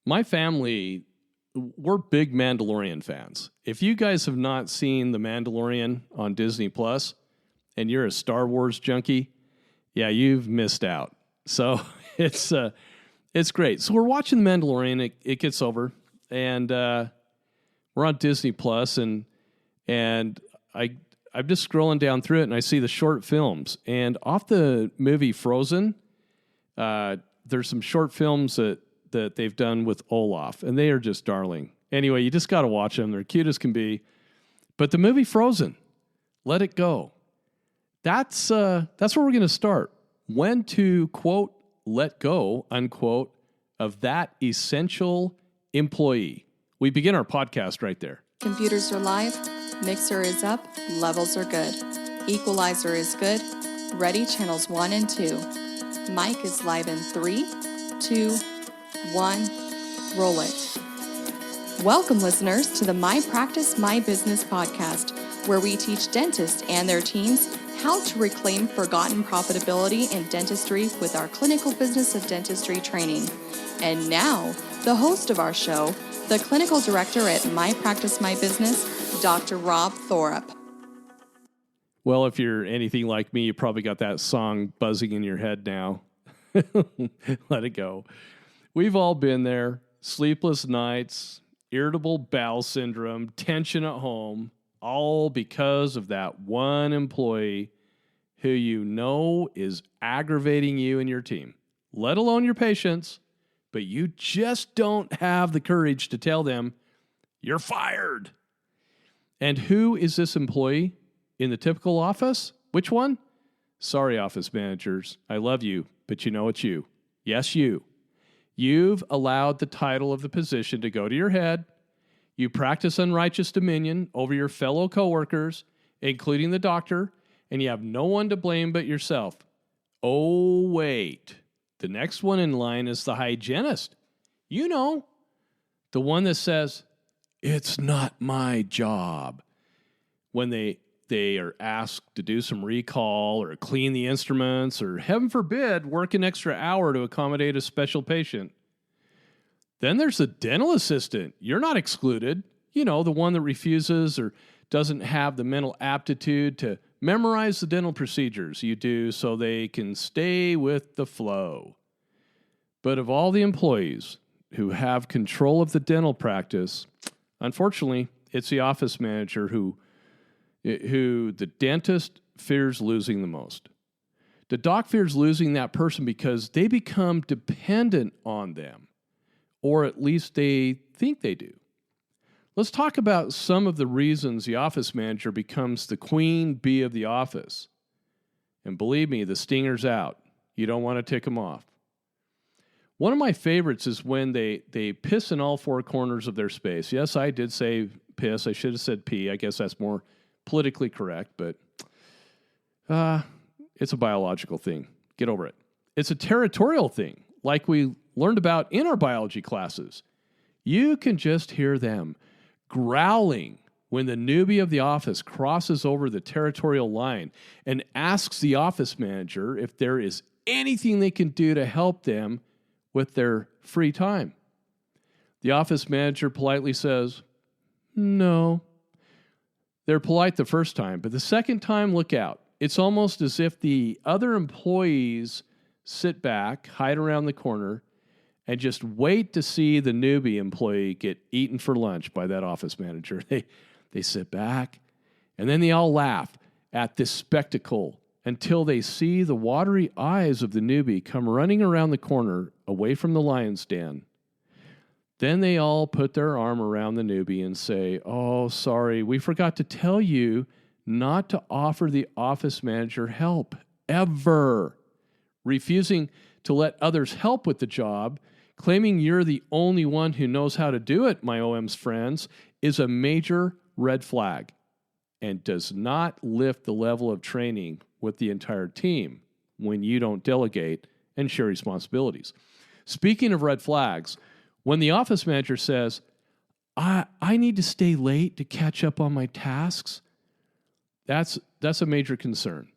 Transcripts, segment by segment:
My family, we're big Mandalorian fans. If you guys have not seen The Mandalorian on Disney Plus and you're a Star Wars junkie, yeah, you've missed out. So it's great. So we're watching The Mandalorian. It gets over, and we're on Disney Plus, and I'm just scrolling down through it, and I see the short films. And off the movie Frozen, there's some short films that they've done with Olaf, and they are just darling. Anyway, you just got to watch them. They're cute as can be. But the movie Frozen, let it go. That's where we're going to start. When to, quote, let go, unquote, of that essential employee. We begin our podcast right there. Computers are live, mixer is up, levels are good. Equalizer is good, ready channels 1 and 2. Mic is live in 3, 2, 1, roll it. Welcome, listeners, to the My Practice, My Business podcast, where we teach dentists and their teams how to reclaim forgotten profitability in dentistry with our clinical business of dentistry training. And now, the host of our show, the clinical director at My Practice, My Business, Dr. Rob Thorup. Well, if you're anything like me, you probably got that song buzzing in your head now. Let it go. We've all been there. Sleepless nights, irritable bowel syndrome, tension at home, all because of that one employee who you know is aggravating you and your team, let alone your patients, but you just don't have the courage to tell them you're fired. And who is this employee in the typical office? Which one? Sorry, office managers. I love you, but you know it's you. Yes, you. You've allowed the title of the position to go to your head. You practice unrighteous dominion over your fellow coworkers, including the doctor, and you have no one to blame but yourself. Oh, wait. The next one in line is the hygienist. You know, the one that says, it's not my job. When they are asked to do some recall or clean the instruments or, heaven forbid, work an extra hour to accommodate a special patient. Then there's the dental assistant. You're not excluded. You know, the one that refuses or doesn't have the mental aptitude to memorize the dental procedures you do so they can stay with the flow. But of all the employees who have control of the dental practice, unfortunately, it's the office manager who the dentist fears losing the most. The doc fears losing that person because they become dependent on them, or at least they think they do. Let's talk about some of the reasons the office manager becomes the queen bee of the office. And believe me, the stinger's out. You don't want to tick them off. One of my favorites is when they piss in all four corners of their space. Yes, I did say piss. I should have said pee. I guess that's more politically correct, but it's a biological thing. Get over it. It's a territorial thing, like we learned about in our biology classes. You can just hear them growling when the newbie of the office crosses over the territorial line and asks the office manager if there is anything they can do to help them with their free time. The office manager politely says, no. They're polite the first time, but the second time, look out. It's almost as if the other employees sit back, hide around the corner, and just wait to see the newbie employee get eaten for lunch by that office manager. They sit back, and then they all laugh at this spectacle until they see the watery eyes of the newbie come running around the corner away from the lion's den. Then they all put their arm around the newbie and say, oh, sorry, we forgot to tell you not to offer the office manager help, ever. Refusing to let others help with the job, claiming you're the only one who knows how to do it, my OM's friends, is a major red flag and does not lift the level of training with the entire team when you don't delegate and share responsibilities. Speaking of red flags, when the office manager says, I need to stay late to catch up on my tasks, that's a major concern.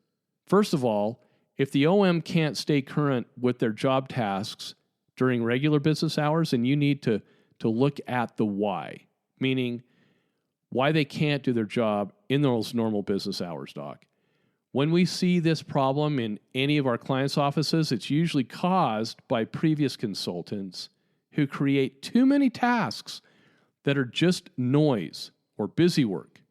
First of all, if the OM can't stay current with their job tasks during regular business hours, and you need to look at the why, meaning why they can't do their job in those normal business hours, Doc. When we see this problem in any of our clients' offices, it's usually caused by previous consultants who create too many tasks that are just noise or busy work.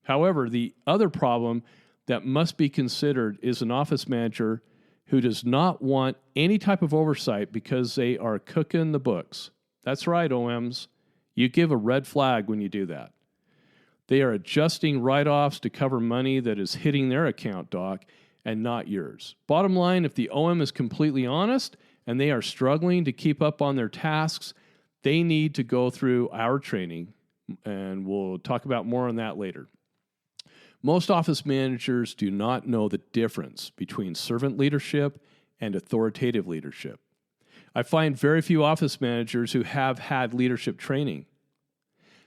However, the other problem that must be considered is an office manager who does not want any type of oversight because they are cooking the books. That's right, OMs. You give a red flag when you do that. They are adjusting write-offs to cover money that is hitting their account, Doc, and not yours. Bottom line, if the OM is completely honest and they are struggling to keep up on their tasks, they need to go through our training, and we'll talk about more on that later. Most office managers do not know the difference between servant leadership and authoritative leadership. I find very few office managers who have had leadership training.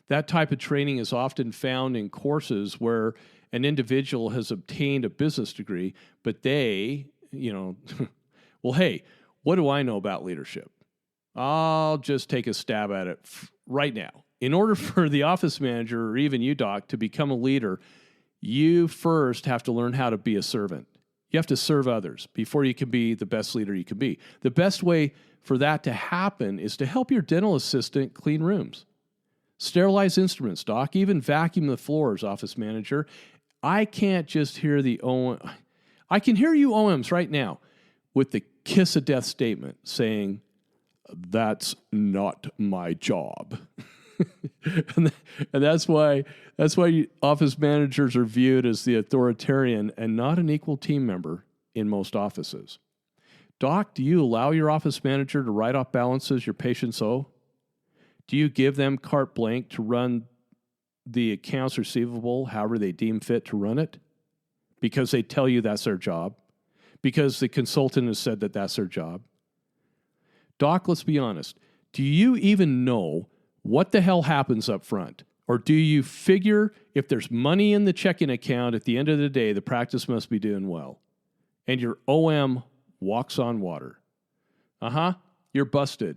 That type of training is often found in courses where an individual has obtained a business degree, but they, well, hey, what do I know about leadership? I'll just take a stab at it right now. In order for the office manager or even you, Doc, to become a leader, you first have to learn how to be a servant. You have to serve others before you can be the best leader you can be. The best way for that to happen is to help your dental assistant clean rooms. Sterilize instruments, Doc, even vacuum the floors, office manager. I can't just hear the OM. I can hear you OMs right now with the kiss of death statement saying, "That's not my job." and that's why office managers are viewed as the authoritarian and not an equal team member in most offices. Doc, do you allow your office manager to write off balances your patients owe? Do you give them carte blanche to run the accounts receivable however they deem fit to run it? Because they tell you that's their job? Because the consultant has said that that's their job? Doc, let's be honest. Do you even know what the hell happens up front? Or do you figure if there's money in the checking account at the end of the day, the practice must be doing well? And your OM walks on water. You're busted.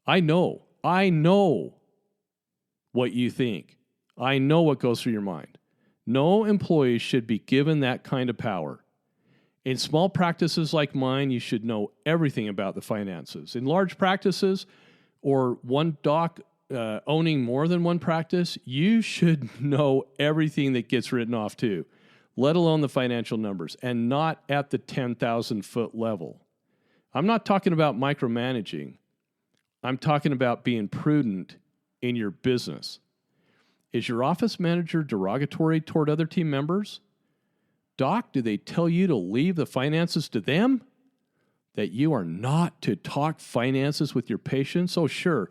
I know what you think. I know what goes through your mind. No employee should be given that kind of power. In small practices like mine, you should know everything about the finances. In large practices, or one doc owning more than one practice, you should know everything that gets written off too, let alone the financial numbers, and not at the 10,000-foot level. I'm not talking about micromanaging. I'm talking about being prudent in your business. Is your office manager derogatory toward other team members? Doc, do they tell you to leave the finances to them? That you are not to talk finances with your patients? Oh, sure.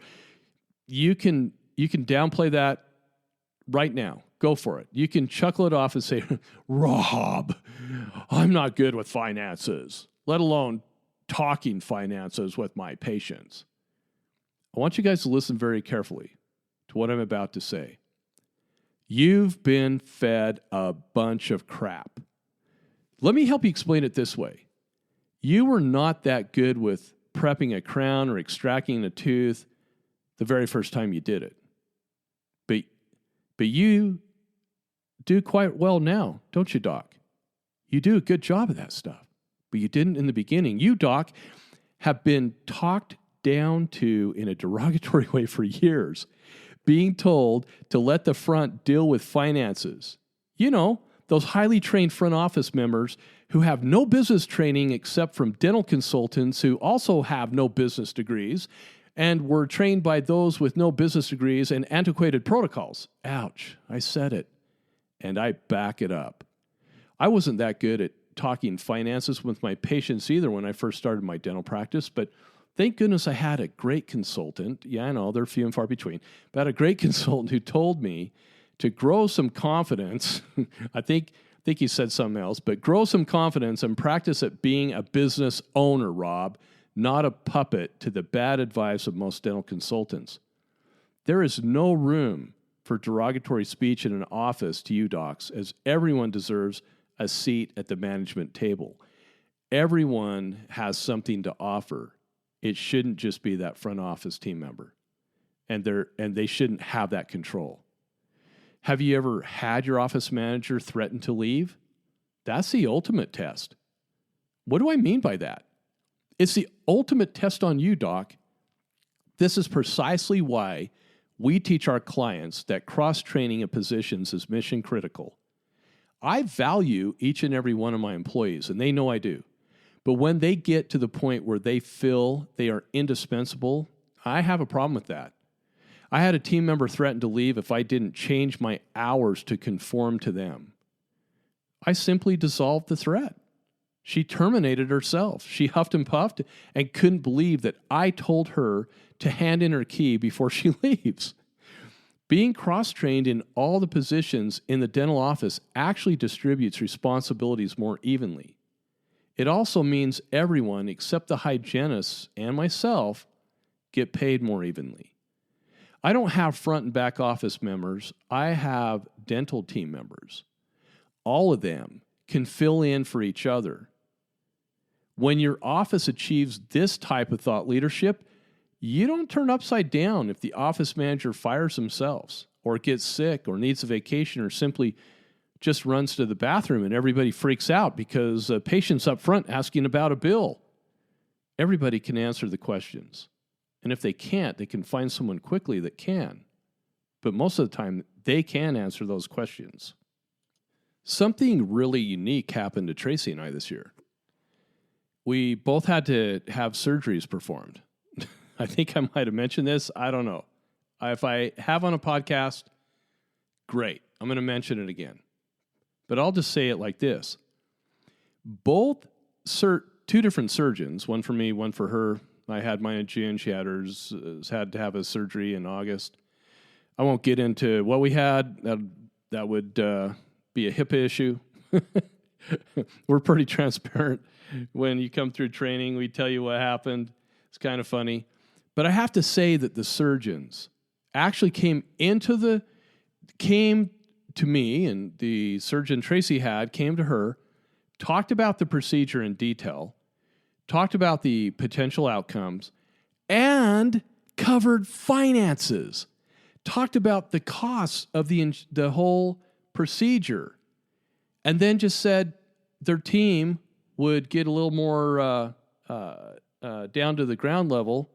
You can downplay that right now. Go for it. You can chuckle it off and say, "Rob, I'm not good with finances, let alone talking finances with my patients." I want you guys to listen very carefully to what I'm about to say. You've been fed a bunch of crap. Let me help you explain it this way. You were not that good with prepping a crown or extracting a tooth the very first time you did it. But you do quite well now, don't you, Doc? You do a good job of that stuff, but you didn't in the beginning. You, Doc, have been talked down to in a derogatory way for years, being told to let the front deal with finances. You know, those highly trained front office members who have no business training except from dental consultants who also have no business degrees and were trained by those with no business degrees and antiquated protocols. Ouch, I said it, and I back it up. I wasn't that good at talking finances with my patients either when I first started my dental practice, but thank goodness I had a great consultant. Yeah, I know, they're few and far between, but I had a great consultant who told me to grow some confidence. I think he said something else, but grow some confidence and practice at being a business owner, Rob, not a puppet to the bad advice of most dental consultants. There is no room for derogatory speech in an office to you, docs, as everyone deserves a seat at the management table. Everyone has something to offer. It shouldn't just be that front office team member. And they shouldn't have that control. Have you ever had your office manager threaten to leave? That's the ultimate test. What do I mean by that? It's the ultimate test on you, Doc. This is precisely why we teach our clients that cross-training of positions is mission critical. I value each and every one of my employees, and they know I do. But when they get to the point where they feel they are indispensable, I have a problem with that. I had a team member threaten to leave if I didn't change my hours to conform to them. I simply dissolved the threat. She terminated herself. She huffed and puffed and couldn't believe that I told her to hand in her key before she leaves. Being cross-trained in all the positions in the dental office actually distributes responsibilities more evenly. It also means everyone except the hygienists and myself get paid more evenly. I don't have front and back office members. I have dental team members. All of them can fill in for each other. When your office achieves this type of thought leadership, you don't turn upside down if the office manager fires themselves or gets sick or needs a vacation or simply just runs to the bathroom and everybody freaks out because a patient's up front asking about a bill. Everybody can answer the questions. And if they can't, they can find someone quickly that can. But most of the time, they can answer those questions. Something really unique happened to Tracy and I this year. We both had to have surgeries performed. I think I might have mentioned this. I don't know. If I have on a podcast, great. I'm going to mention it again. But I'll just say it like this. Two different surgeons, one for me, one for her. I had mine in June. She had hers, had to have a surgery in August. I won't get into what we had. That would be a HIPAA issue. We're pretty transparent. When you come through training, we tell you what happened. It's kind of funny. But I have to say that the surgeons actually came to me, and the surgeon Tracy came to her, talked about the procedure in detail, talked about the potential outcomes, and covered finances, talked about the costs of the whole procedure, and then just said their team would get a little more down to the ground level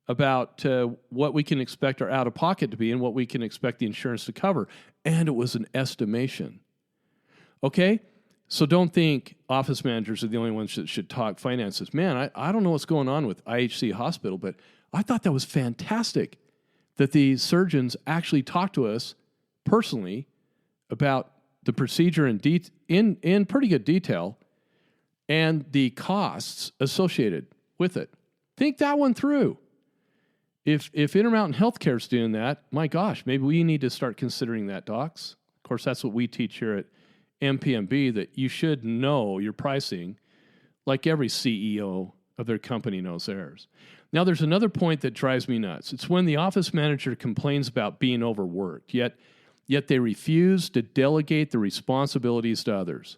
about what we can expect our out-of-pocket to be and what we can expect the insurance to cover. And it was an estimation. Okay? So don't think office managers are the only ones that should talk finances. Man, I don't know what's going on with IHC Hospital, but I thought that was fantastic that the surgeons actually talked to us personally about the procedure in pretty good detail and the costs associated with it. Think that one through. If Intermountain Healthcare is doing that, my gosh, maybe we need to start considering that, docs. Of course, that's what we teach here at MPMB, that you should know your pricing like every CEO of their company knows theirs. Now, there's another point that drives me nuts. It's when the office manager complains about being overworked, yet they refuse to delegate the responsibilities to others.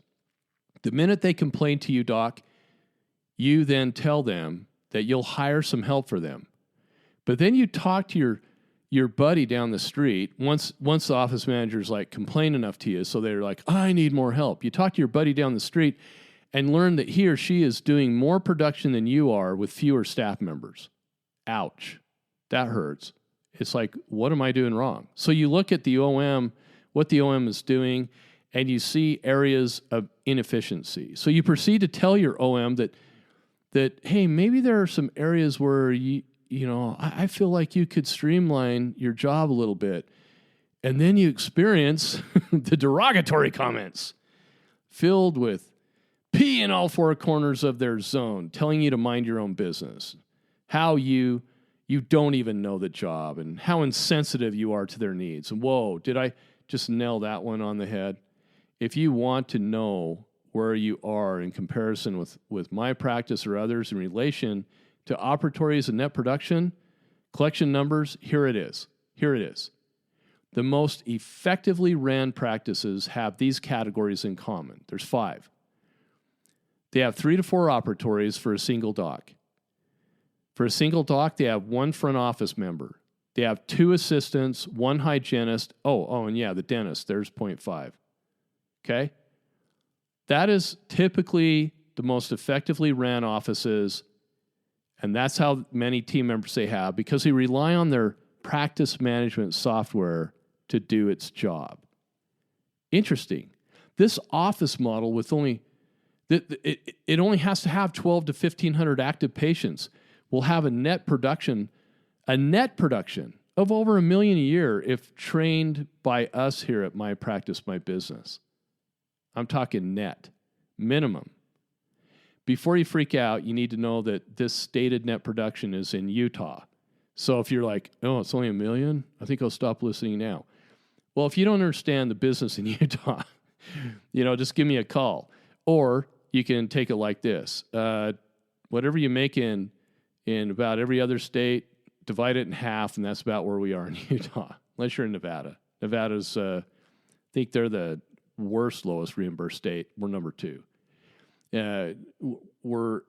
The minute they complain to you, Doc, you then tell them that you'll hire some help for them. But then you talk to your buddy down the street, once the office manager's like complain enough to you, so they're like, I need more help. You talk to your buddy down the street and learn that he or she is doing more production than you are with fewer staff members. Ouch. That hurts. It's like, what am I doing wrong? So you look at the OM, what the OM is doing, and you see areas of inefficiency. So you proceed to tell your OM that hey, maybe there are some areas where I feel like you could streamline your job a little bit. And then you experience the derogatory comments filled with pee in all four corners of their zone, telling you to mind your own business, how you don't even know the job, and how insensitive you are to their needs. And whoa, did I just nail that one on the head? If you want to know where you are in comparison with my practice or others in relation to operatories and net production, collection numbers, here it is. The most effectively ran practices have these categories in common. There's 5. They have 3 to 4 operatories for a single doc. For a single doc, they have one front office member. They have 2 assistants, 1 hygienist. And yeah, the dentist, there's 0.5. Okay? That is typically the most effectively ran offices, and that's how many team members they have because they rely on their practice management software to do its job. Interesting. This office model with it only has to have 12 to 1,500 active patients will have a net production of over $1 million a year if trained by us here at My Practice, My Business. I'm talking net, minimum. Before you freak out, you need to know that this stated net production is in Utah. So if you're like, oh, it's only $1 million, I think I'll stop listening now. Well, if you don't understand the business in Utah, just give me a call. Or you can take it like this. Whatever you make in about every other state, divide it in half, and that's about where we are in Utah, unless you're in Nevada. Nevada's, I think they're the lowest reimbursed state. We're number 2. We're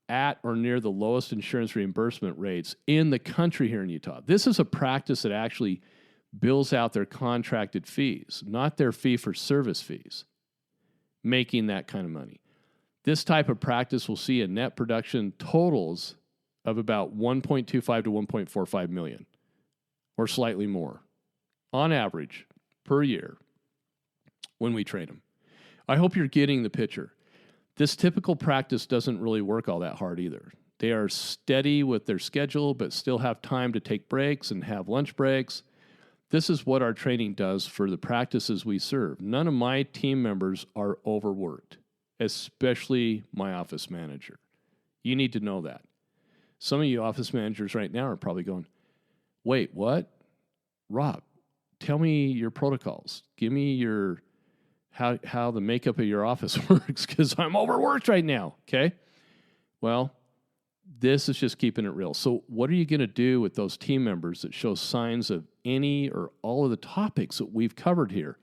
at or near the lowest insurance reimbursement rates in the country here in Utah. This is a practice that actually bills out their contracted fees, not their fee-for-service fees, making that kind of money. This type of practice will see a net production totals of about 1.25 to 1.45 million, or slightly more, on average, per year, when we train them. I hope you're getting the picture. This typical practice doesn't really work all that hard either. They are steady with their schedule, but still have time to take breaks and have lunch breaks. This is what our training does for the practices we serve. None of my team members are overworked, especially my office manager. You need to know that. Some of you office managers right now are probably going, wait, what? Rob, tell me your protocols. Give me your how the makeup of your office works because I'm overworked right now, okay? Well, this is just keeping it real. So what are you going to do with those team members that show signs of any or all of the topics that we've covered here?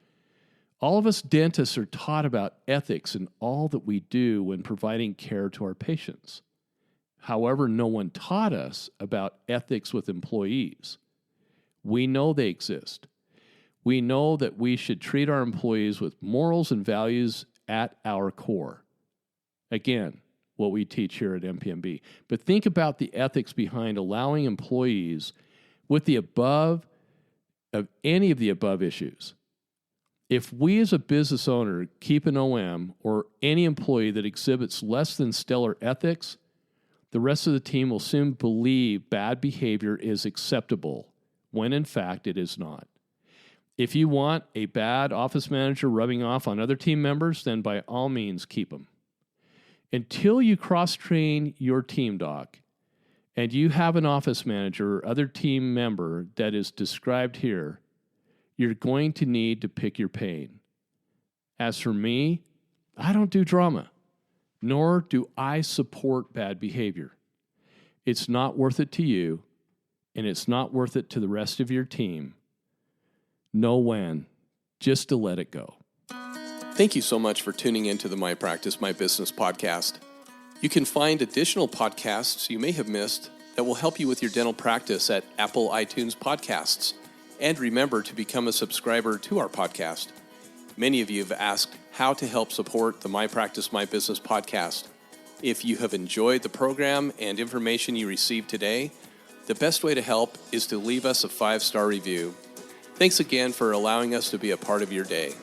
All of us dentists are taught about ethics in all that we do when providing care to our patients. However, no one taught us about ethics with employees. We know they exist. We know that we should treat our employees with morals and values at our core. Again, what we teach here at MPMB. But think about the ethics behind allowing employees with any of the above issues. If we as a business owner keep an OM or any employee that exhibits less than stellar ethics, the rest of the team will soon believe bad behavior is acceptable, when in fact it is not. If you want a bad office manager rubbing off on other team members, then by all means keep them. Until you cross-train your team doc and you have an office manager or other team member that is described here, you're going to need to pick your pain. As for me, I don't do drama, nor do I support bad behavior. It's not worth it to you, and it's not worth it to the rest of your team. Know when, just to let it go. Thank you so much for tuning into the My Practice, My Business podcast. You can find additional podcasts you may have missed that will help you with your dental practice at Apple iTunes Podcasts. And remember to become a subscriber to our podcast. Many of you have asked how to help support the My Practice, My Business podcast. If you have enjoyed the program and information you received today, the best way to help is to leave us a 5-star review. Thanks again for allowing us to be a part of your day.